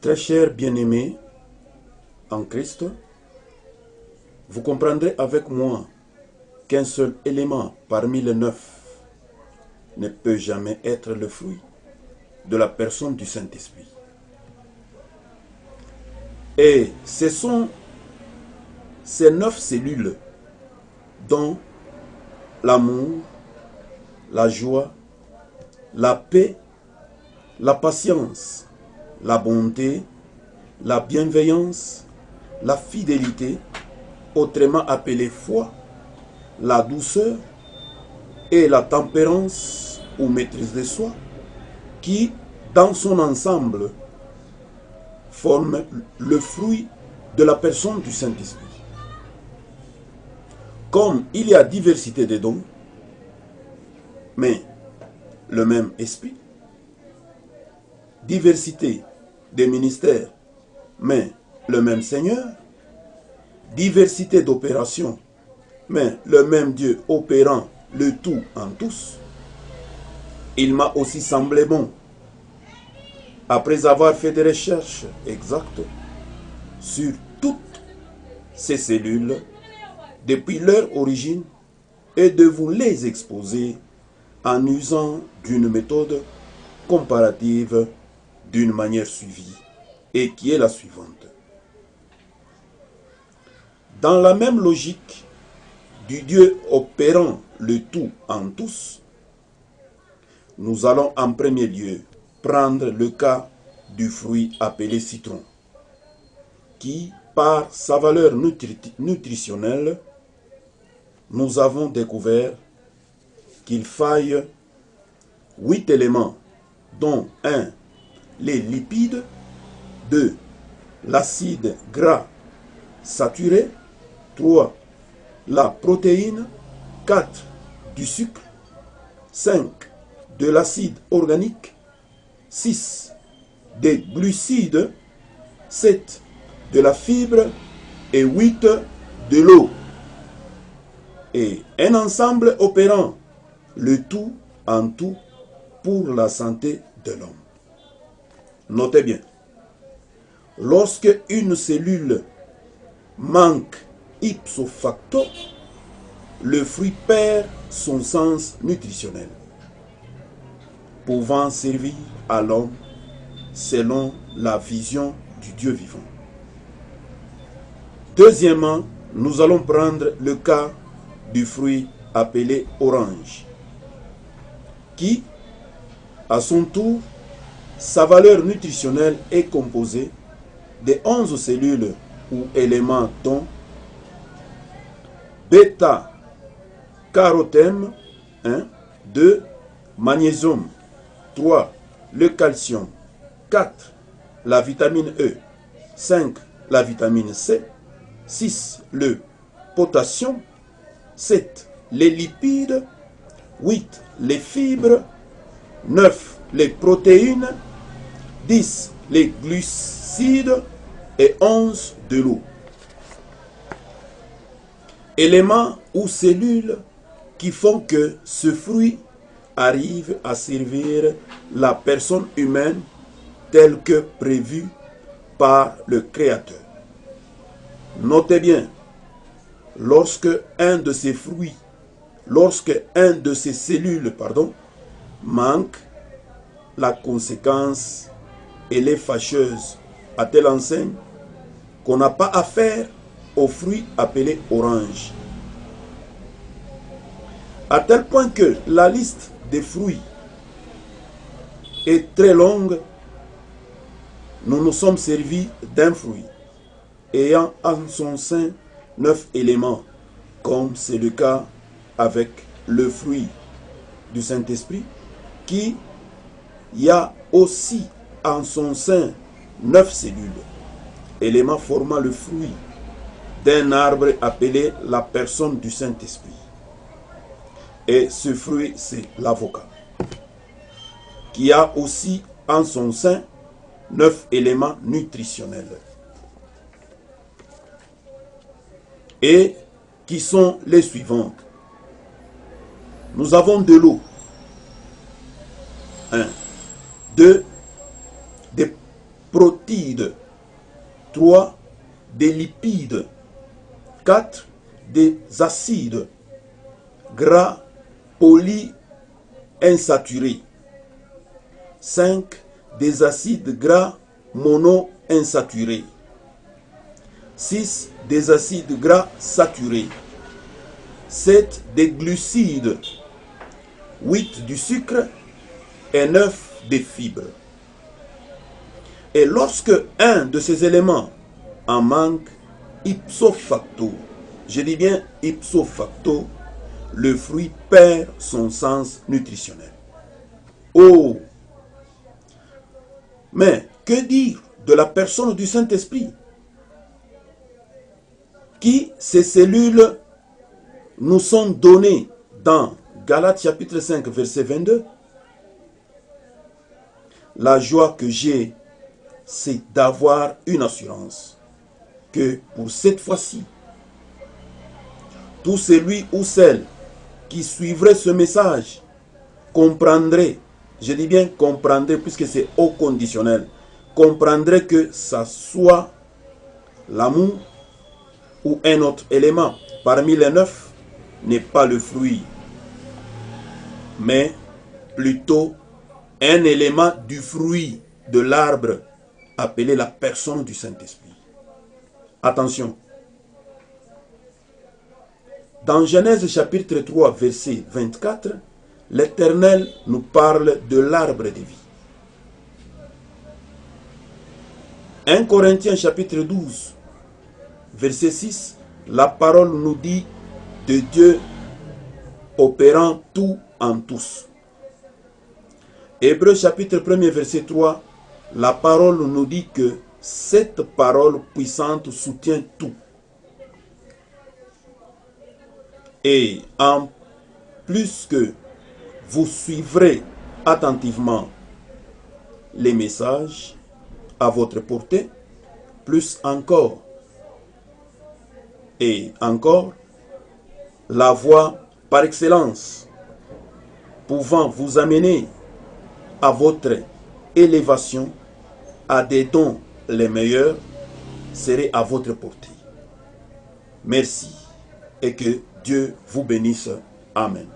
Très chers bien-aimés en Christ, vous comprendrez avec moi qu'un seul élément parmi les 9 ne peut jamais être le fruit de la personne du Saint-Esprit. Et ce sont ces 9 cellules dont l'amour, la joie, la paix, la patience, la bonté, la bienveillance, la fidélité, autrement appelée foi, la douceur et la tempérance ou maîtrise de soi, qui, dans son ensemble, forment le fruit de la personne du Saint-Esprit. Comme il y a diversité de dons, mais le même esprit, diversité des ministères, mais le même Seigneur, diversité d'opérations, mais le même Dieu opérant le tout en tous, il m'a aussi semblé bon, après avoir fait des recherches exactes sur toutes ces cellules, depuis leur origine, et de vous les exposer en usant d'une méthode comparative d'une manière suivie, et qui est la suivante. Dans la même logique du Dieu opérant le tout en tous, nous allons en premier lieu prendre le cas du fruit appelé citron, qui, par sa valeur nutritionnelle, nous avons découvert qu'il faille 8 éléments, dont 1. Les lipides, 2. L'acide gras saturé, 3. La protéine, 4. Du sucre, 5. De l'acide organique, 6. Des glucides, 7. De la fibre et 8. De l'eau. Et un ensemble opérant le tout en tout pour la santé de l'homme. Notez bien, lorsque une cellule manque ipso facto, le fruit perd son sens nutritionnel, pouvant servir à l'homme selon la vision du Dieu vivant. Deuxièmement, nous allons prendre le cas du fruit appelé orange, qui, à son tour, sa valeur nutritionnelle est composée de 11 cellules ou éléments dont bêta-carotène, 1, 2, magnésium, 3, le calcium, 4, la vitamine E, 5, la vitamine C, 6, le potassium, 7, les lipides, 8, les fibres, 9, les protéines, 10, les glucides et 11, de l'eau. Éléments ou cellules qui font que ce fruit arrive à servir la personne humaine telle que prévue par le Créateur. Notez bien, lorsque un de ces cellules, manque, la conséquence, elle est fâcheuse, à telle enseigne qu'on n'a pas affaire au fruit appelé orange. À tel point que la liste des fruits est très longue, nous nous sommes servis d'un fruit ayant en son sein 9 éléments, comme c'est le cas avec le fruit du Saint-Esprit, qui y a aussi en son sein 9 cellules, éléments formant le fruit d'un arbre appelé la personne du Saint-Esprit. Et ce fruit, c'est l'avocat, qui a aussi en son sein 9 éléments nutritionnels, et qui sont les suivants. Nous avons de l'eau, 1, 2, des protides. 3. Des lipides. 4. Des acides gras polyinsaturés. 5. Des acides gras monoinsaturés. 6. Des acides gras saturés. 7. Des glucides. 8. Du sucre. Et 9. Des fibres. Et lorsque un de ces éléments en manque, ipso facto, je dis bien ipso facto, le fruit perd son sens nutritionnel. Oh! Mais que dire de la personne du Saint-Esprit, qui, ces cellules, nous sont données dans Galates chapitre 5, verset 22. La joie que j'ai, c'est d'avoir une assurance que pour cette fois-ci, tout celui ou celle qui suivrait ce message comprendrait, je dis bien comprendrait puisque c'est au conditionnel, comprendrait que ça soit l'amour ou un autre élément parmi les 9 n'est pas le fruit, mais plutôt un élément du fruit de l'arbre appelé la personne du Saint-Esprit. Attention. Dans Genèse chapitre 3, verset 24, l'Éternel nous parle de l'arbre de vie. 1 Corinthiens chapitre 12, verset 6, la parole nous dit de Dieu opérant tout en tous. Hébreux chapitre 1, verset 3, la parole nous dit que cette parole puissante soutient tout. Et en plus que vous suivrez attentivement les messages à votre portée, plus encore et encore, la voie par excellence pouvant vous amener à votre élévation, à des dons les meilleurs, serait à votre portée. Merci et que Dieu vous bénisse. Amen.